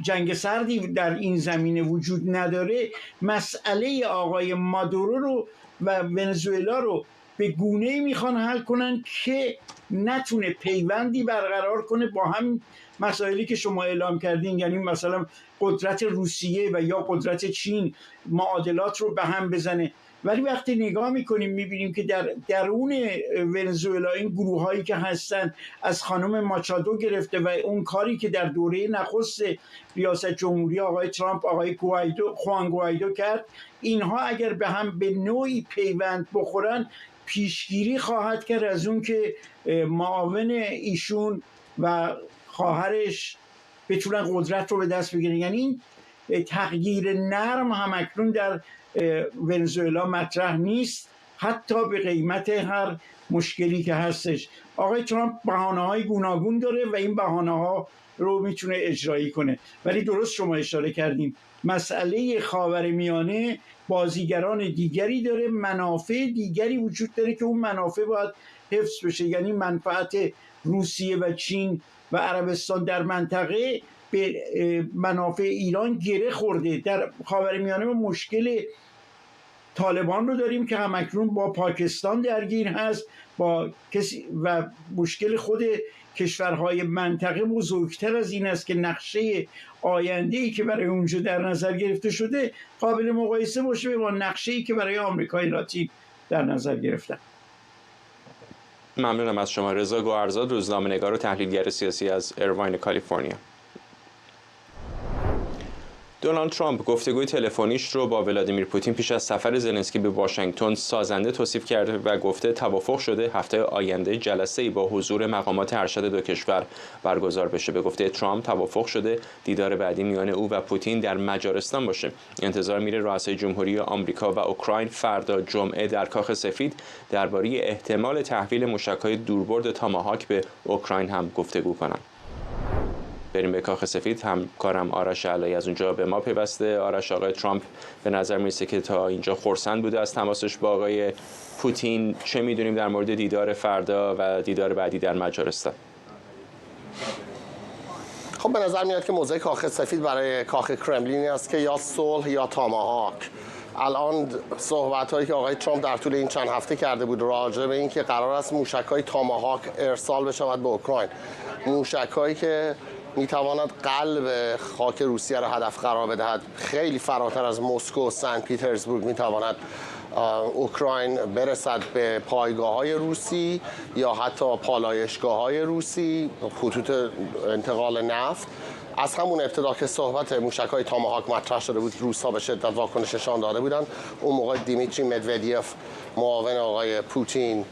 جنگ سردی در این زمینه وجود نداره، مسئله آقای مادورو رو و ونزوئلا رو به گونه‌ای میخوان حل کنن که نتونه پیوندی برقرار کنه با هم مسائلی که شما اعلام کردین، یعنی مثلا قدرت روسیه و یا قدرت چین معادلات رو به هم بزنه. ولی وقتی نگاه میکنیم میبینیم که در درون ونزوئلا این گروه هایی که هستن از خانم ماچادو گرفته و اون کاری که در دوره نخست ریاست جمهوری آقای ترامپ آقای خوان گوایدو کرد، اینها اگر به هم به نوعی پیوند بخورن پیشگیری خواهد کرد از اون که معاون ایشون و خواهرش بتونن قدرت رو به دست بگیرن. یعنی این تغییر نرم هم اکنون در ونزوئلا مطرح نیست، حتی به قیمت هر مشکلی که هستش. آقای ترامپ بهانه‌های گوناگون داره و این بهانه‌ها رو میتونه اجرایی کنه. ولی درست شما اشاره کردیم مسئله خاورمیانه بازیگران دیگری داره، منافع دیگری وجود داره که اون منافع باید حفظ بشه. یعنی منفعت روسیه و چین و عربستان در منطقه به منافع ایران گره خورده. در خاورمیانه ما مشکل طالبان رو داریم که همکنون با پاکستان درگیر هست با کسی و مشکل خود کشورهای منطقه بزرگتر از این است که نقشه آینده‌ای که برای اونجا در نظر گرفته شده قابل مقایسه باشه با نقشه‌ای که برای آمریکای لاتین در نظر گرفتن. ممنونم از شما. رضا گوهرزاد، روزنامه‌نگار و تحلیلگر سیاسی از ایرواین، کالیفرنیا. دونالد ترامپ گفتگوی تلفنیش رو با ولادیمیر پوتین پیش از سفر زلنسکی به واشنگتن سازنده توصیف کرده و گفته توافق شده هفته آینده جلسه‌ای با حضور مقامات ارشد دو کشور برگزار بشه. به گفته ترامپ توافق شده دیدار بعدی میان او و پوتین در مجارستان باشه. انتظار میره رؤسای جمهوری آمریکا و اوکراین فردا جمعه در کاخ سفید درباره احتمال تحویل موشک‌های دوربرد تاماهاک به اوکراین هم گفتگو کنند. بریم به کاخ سفید. همکارم آرش علایی از اونجا به ما پیوسته. آرش، آقای ترامپ به نظر میرسه که تا اینجا خرسند بوده از تماسش با آقای پوتین. چه میدونیم در مورد دیدار فردا و دیدار بعدی در مجارستان؟ خب به نظر میاد که موضع کاخ سفید برای کاخ کرملینی است که یا صلح یا تاماهاک. الان صحبت‌هایی که آقای ترامپ در طول این چند هفته کرده بود راجع به این که قرار است موشک‌های تاماهاک ارسال بشود به اوکراین، موشک‌هایی که میتواند قلب خاک روسیه را هدف قرار بدهد، خیلی فراتر از مسکو و سن پیترزبورگ میتواند اوکراین برسد به پایگاه‌های روسی یا حتی پالایشگاه‌های روسی، خطوط انتقال نفت. از همون ابتدا که صحبت موشک‌های تاماهاک مطرح شده بود، روس‌ها به شدت واکنش نشان داده بودند. اون موقع دیمیتری مدودیف معاون آقای پوتین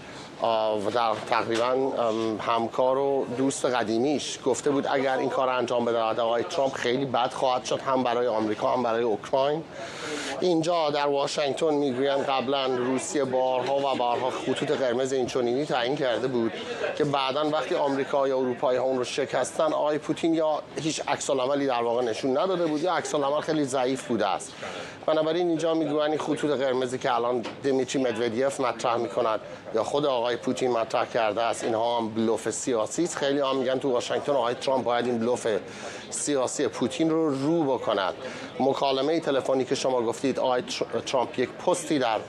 و در تقریبا همکار و دوست قدیمیش گفته بود اگر این کار انجام بدهد آقای ترامپ خیلی بد خواهد شد، هم برای آمریکا هم برای اوکراین. اینجا در واشنگتن میگویند قبلا روسیه بارها و بارها خطوط قرمز اینچنینی تعیین کرده بود که بعداً وقتی آمریکا یا اروپایی ها اون رو شکستن آقای پوتین یا هیچ عکس‌العملی در واقع نشون نداده بود یا عکس‌العمل خیلی ضعیف بوده است. بنابراین اینجا میگویند خطوط قرمزی که الان دیمیتری مدودیف مطرح میکند یا خود آقای پوتین مطرح کرده است، اینها هم بلوف سیاسی است. خیلی هم میگن تو واشنگتن آقای ترامپ باید این بلوف سیاسی پوتین رو بکند. مکالمه تلفنی که شما گفتید آقای ترامپ یک پستی در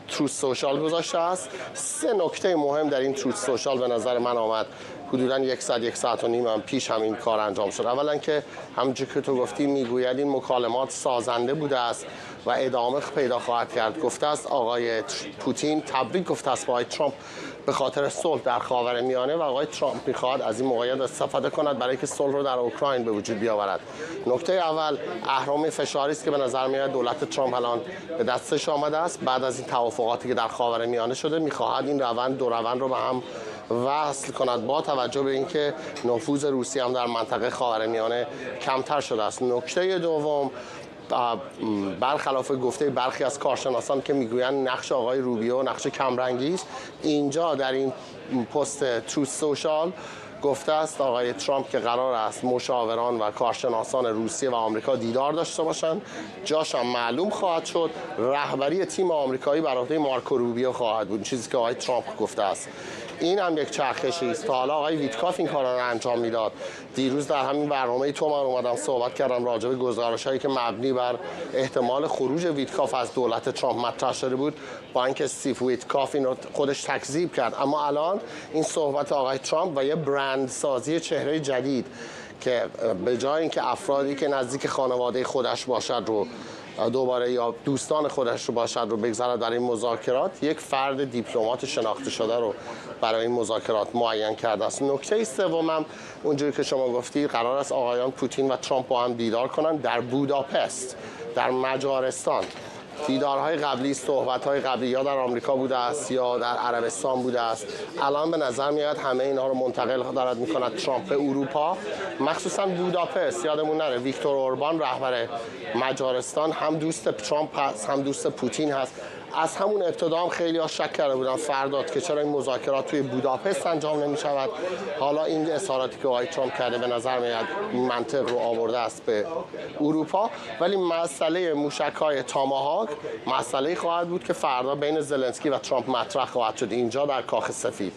تروث سوشال گذاشته است. 3 نکته مهم در این تروث سوشال به نظر من آمد. حدوداً 1 ساعت و نیم پیش هم این کار انجام شد. اولا که همونجور که تو گفتی میگوید این مکالمات سازنده بوده است و ادامه پیدا خواهد کرد. گفته است آقای پوتین تبریک گفته است با آقای ترامپ به خاطر صلح در خاورمیانه و آقای ترامپ میخواد از این موقعیت استفاده کند برای که صلح رو در اوکراین به وجود بیاورد. نکته اول اهرم فشاری است که به نظر میاد دولت ترامپ الان به دستش آمده است. بعد از این توافقاتی که در خاورمیانه شده میخواهد این دو روند رو به هم وصل کند با توجه به اینکه نفوذ روسیه هم در منطقه خاورمیانه کمتر شده است. نکته دوم برخلاف گفته برخی از کارشناسان که میگویند نقش آقای روبیو نقش کمرنگی است، اینجا در این پست تروث سوشال گفته است آقای ترامپ که قرار است مشاوران و کارشناسان روسیه و آمریکا دیدار داشته باشند. جاش هم معلوم خواهد شد. رهبری تیم آمریکایی بر عهده مارکو روبیو خواهد بود، چیزی که آقای ترامپ گفته است. این هم یک چرخشی است. تا حالا آقای ویتکاف این کارا رو انجام میداد. دیروز در همین برنامه تو من اومدم صحبت کردم راجع به گزارش‌هایی که مبنی بر احتمال خروج ویتکاف از دولت ترامپ مطرح شده بود، با اینکه استیو ویتکاف این رو خودش تکذیب کرد. اما الان این صحبت آقای ترامپ و یه برند سازی چهره جدید که به جای اینکه افرادی که نزدیک خانواده خودش باشد رو دوباره یا دوستان خودش رو باشد رو بگذارد در این مذاکرات، یک فرد دیپلمات شناخته شده رو برای این مذاکرات معین کرده است. نکته سومم اونجوری که شما گفتی قرار است آقایان پوتین و ترامپ با هم دیدار کنند در بوداپست در مجارستان. دیدارهای قبلی، صحبت‌های قبلی یا در آمریکا بوده است یا در عربستان بوده است. الان به نظر میاد همه اینها رو منتقل دارد می‌کند ترامپ به اروپا، مخصوصا بوداپست. یادمون نره ویکتور اوربان رهبر مجارستان هم دوست ترامپ هست هم دوست پوتین هست. از همون ابتدا هم خیلی ها شک کرده بودن فرداد که چرا این مذاکرات توی بوداپست انجام نمی شود. حالا این اظهاراتی که آقای ترامپ کرده به نظر میاد منطق رو آورده است به اروپا. ولی مسئله موشک‌های تاماهاک مسئله خواهد بود که فردا بین زلنسکی و ترامپ مطرح خواهد شد اینجا در کاخ سفید.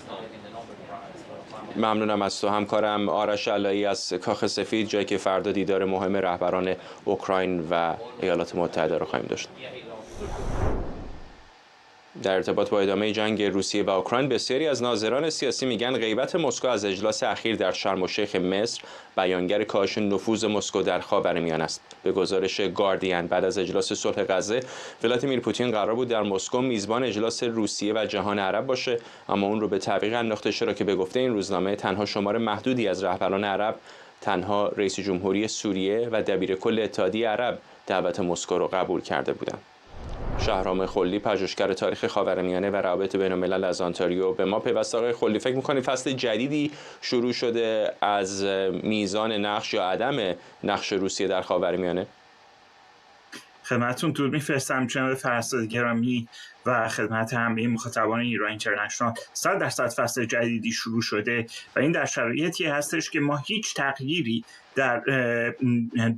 ممنونم از تو همکارم آرش علایی از کاخ سفید، جایی که فردا دیدار مهم رهبران اوکراین و ایالات متحده رو خواهیم داشت. در ارتباط با ادامه جنگ روسیه و اوکراین، بسیاری از ناظران سیاسی میگن غیبت مسکو از اجلاس اخیر در شرم الشیخ مصر بیانگر کاهش نفوذ مسکو در خاورمیانه است. به گزارش گاردین بعد از اجلاس صلح غزه، ولادیمیر پوتین قرار بود در مسکو میزبان اجلاس روسیه و جهان عرب باشه، اما اون رو به تعویق انداخته، چرا که به گفته این روزنامه تنها شمار محدودی از رهبران عرب، تنها رئیس جمهوری سوریه و دبیرکل اتحادیه عرب دعوت مسکو رو قبول کرده بودند. شهرام خلی، پژوهشگر تاریخ خاورمیانه و روابط بین‌الملل از آنتاریو، به ما پیوسته. آقای خلی، فکر می‌کنید فصل جدیدی شروع شده از میزان نقش یا عدم نقش روسیه در خاورمیانه؟ خدمتتون درود می‌فرستم جناب فرزاد گرامی و خدمت همه مخاطبان ایران اینترنشنال. 100% فصل جدیدی شروع شده و این در شرایطی هستش که ما هیچ تغییری در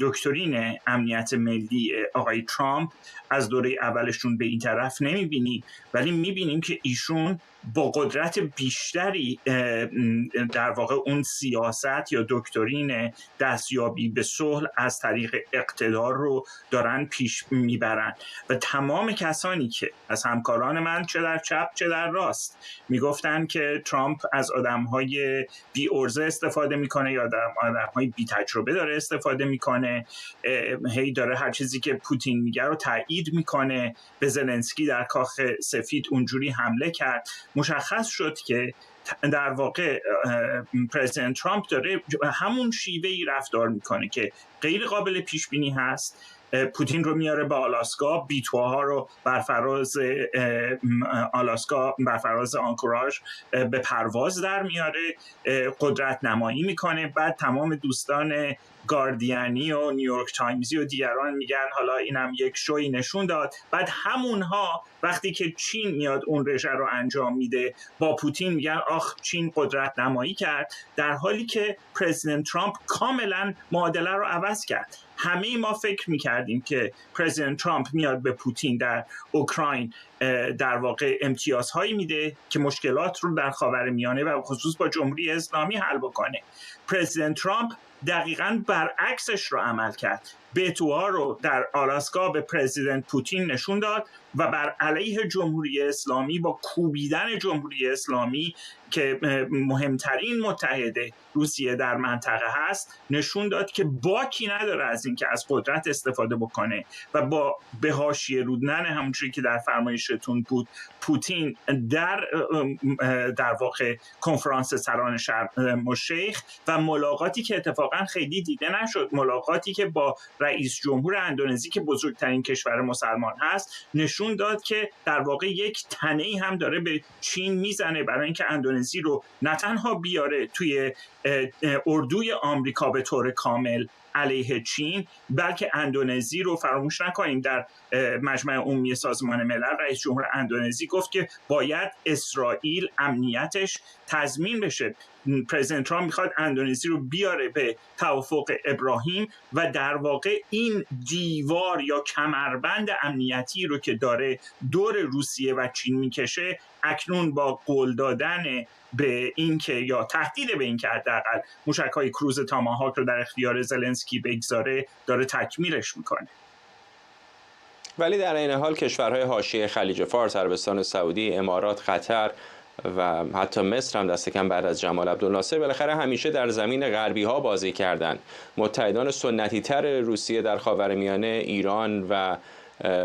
دکترین امنیت ملی آقای ترامپ از دوره اولشون به این طرف نمیبینیم، ولی میبینیم که ایشون با قدرت بیشتری در واقع اون سیاست یا دکترین دستیابی به صلح از طریق اقتدار رو دارن پیش میبرن و تمام کسانی که از همکاران من چه در چپ چه در راست میگفتن که ترامپ از آدم‌های بی ارزه استفاده میکنه یا آدم‌های بی تجربه داره استفاده میکنه، هی داره هر چیزی که پوتین میگه رو تایید میکنه. به زلنسکی در کاخ سفید اونجوری حمله کرد. مشخص شد که در واقع پرزیدنت ترامپ داره همون شیوهی رفتار میکنه که غیر قابل پیش بینی هست. پوتین رو میاره به آلاسکا، بیتوها رو بر فراز آلاسکا، بر فراز آنکوراژ به پرواز در میاره، قدرت نمایی میکنه. بعد تمام دوستان گاردینی و نیویورک تایمزی و دیگران میگن حالا اینم یک شوی نشون داد. بعد همونها وقتی که چین میاد اون رژه رو انجام میده با پوتین میگن آخ چین قدرت نمایی کرد، در حالی که پرزیدنت ترامپ کاملا معادله رو عوض کرد. همه ما فکر میکردیم که پرزیدنت ترامپ میاد به پوتین در اوکراین در واقع امتیازهایی میده که مشکلات رو در خاورمیانه و خصوص با جمهوری اسلامی حل بکنه. پرزیدنت ترامپ دقیقاً برعکسش رو عمل کرد. وتوها رو در آلاسکا به پرزیدنت پوتین نشون داد و بر علیه جمهوری اسلامی با کوبیدن جمهوری اسلامی که مهمترین متحد روسیه در منطقه هست نشون داد که باکی نداره از اینکه از قدرت استفاده بکنه و با به حاشیه رودن همونجوری که در فرمایشتون بود پوتین در واقع کنفرانس سران شرم الشیخ و ملاقاتی که اتفاقا خیلی دیده نشد، ملاقاتی که با رئیس جمهور اندونزی که بزرگترین کشور مسلمان هست نشون داد که در واقع یک تنه‌ای هم داره به چین میزنه برای اینکه اندونزی رو نه تنها بیاره توی اردوی آمریکا به طور کامل علیه چین، بلکه اندونزی رو فراموش نکنیم در مجمع عمومی سازمان ملل رئیس جمهور اندونزی گفت که باید اسرائیل امنیتش تضمین بشه. پرزیدنت ترامپ میخواد اندونزی رو بیاره به توافق ابراهیم و در واقع این دیوار یا کمربند امنیتی رو که داره دور روسیه و چین میکشه اکنون با قول دادن به اینکه یا تهدید به اینکه حداقل موشک‌های کروز تاماهاک رو در اختیار زلنسکی بگذاره داره تکمیلش میکنه. ولی در این حال کشورهای حاشیه خلیج فارس، عربستان سعودی، امارات، قطر و حتی مصر هم دست کم بعد از جمال عبدالناصر بالاخره همیشه در زمین غربی ها بازی کردند. متحدان سنتی تر روسیه در خاورمیانه ایران و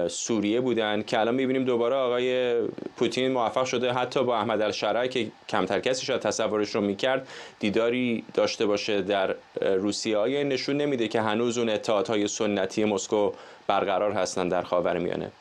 سوریه بودن که الان می‌بینیم دوباره آقای پوتین موفق شده حتی با احمد الشرع که کمتر کسی شاید تصورش رو می‌کرد دیداری داشته باشه در روسیه. آیا نشون نمیده که هنوز اون اتحادهای سنتی مسکو برقرار هستن در خاورمیانه؟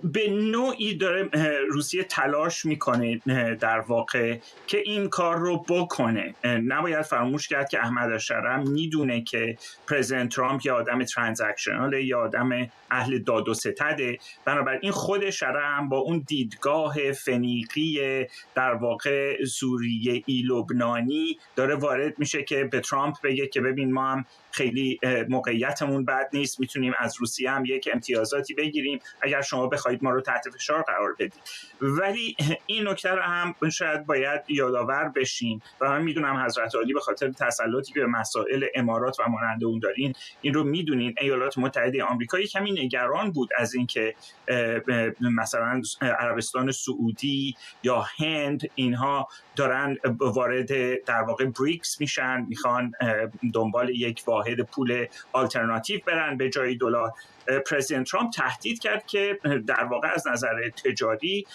به نوعی داره روسیه تلاش میکنه در واقع که این کار رو بکنه. نباید فراموش کرد که احمد الشرع میدونه که پرزیدنت ترامپ یا آدم ترانزکشناله یا آدم اهل داد و ستده، بنابراین خود شرع هم با اون دیدگاه فنیقی در واقع سوریه ای لبنانی داره وارد میشه که به ترامپ بگه که ببین ما هم خیلی موقعیتمون بد نیست، میتونیم از روسیه هم یک امتیازاتی بگیریم اگر شما بخواید ما رو تحت فشار قرار بدید. ولی این نکته رو هم شاید باید یادآور بشیم و من میدونم حضرت عالی به خاطر تسلطی که به مسائل امارات و مانند اون دارین این رو میدونین. ایالات متحده آمریکا کمی نگران بود از اینکه مثلا عربستان سعودی یا هند اینها دارن وارد در واقع بریکس میشن، میخوان دنبال یک واحد پول آلترناتیو برن به جای دلار. پرزیدنت ترامپ تهدید کرد که در واقع از نظر تجاری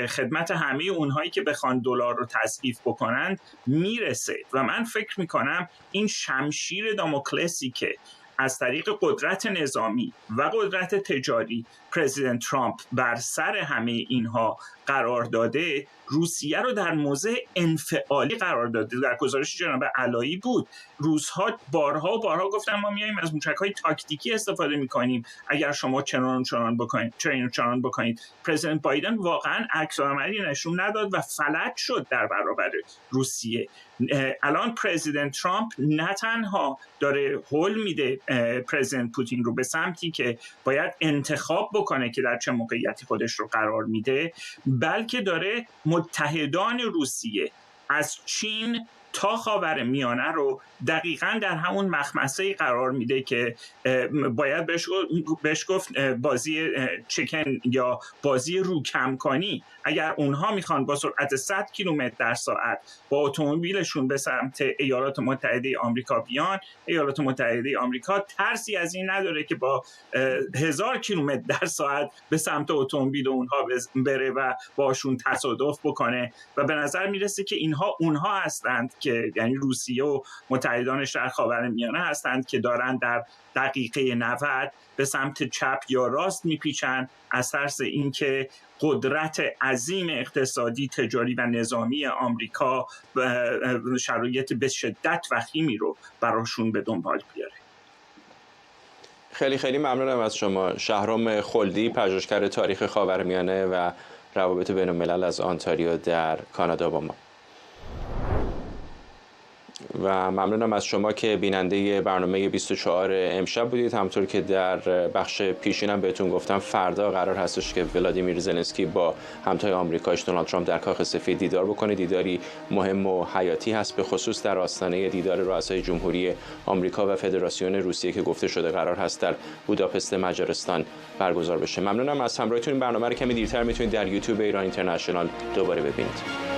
خدمت همه اونهایی که بخوان دلار رو تضعیف بکنن میرسه و من فکر میکنم این شمشیر داموکلسی که از طریق قدرت نظامی و قدرت تجاری پرزیدنت ترامپ بر سر همه اینها قرار داده روسیه رو در موضع انفعالی قرار داده. در گزارش جناب علایی بود روزها بارها و بارها گفتن ما میایم از موشک‌های تاکتیکی استفاده میکنیم اگر شما چنان بکنید. پرزیدنت بایدن واقعا عکس‌العملی نشون نداد و فلج شد در برابر روسیه. الان پرزیدنت ترامپ نه تنها داره هول میده پرزیدنت پوتین رو به سمتی که باید انتخاب بکنه که در چه موقعیتی خودش رو قرار میده، بلکه داره متحدان روسیه از چین تا خاورمیانه رو دقیقاً در همون مخمسه قرار میده که باید بهش گفت بازی چکن یا بازی روکمکانی. اگر اونها میخوان با سرعت 100 کیلومتر در ساعت با اتومبیلشون به سمت ایالات متحده آمریکا بیان، ایالات متحده آمریکا ترسی از این نداره که با 1000 کیلومتر در ساعت به سمت اتومبیل اونها بره و باشون تصادف بکنه و به نظر میرسه که اینها اونها هستند که یعنی روسیه و متحدانش در خاورمیانه هستند که دارن در دقیقه 90 به سمت چپ یا راست میپیچن از ترس اینکه قدرت عظیم اقتصادی، تجاری و نظامی آمریکا شرایط به شدت وخیمی رو براشون به دنبال بیاره. خیلی خیلی ممنونم از شما. شهرام خلدی، پژوهشگر تاریخ خاورمیانه و روابط بین الملل از آنتاریو در کانادا با ما. و ممنونم از شما که بیننده برنامه 24 امشب بودید. همونطور که در بخش پیشینم بهتون گفتم فردا قرار هستش که ولادیمیر زلنسکی با همتای آمریکایش دونالد ترامپ در کاخ سفید دیدار بکنه. دیداری مهم و حیاتی هست، به خصوص در آستانه دیدار رؤسای جمهوری آمریکا و فدراسیون روسیه که گفته شده قرار هست در بوداپست مجارستان برگزار بشه. ممنونم از همراهیتون. این برنامه رو کمی دیرتر میتونید در یوتیوب ایران اینترنشنال دوباره ببینید.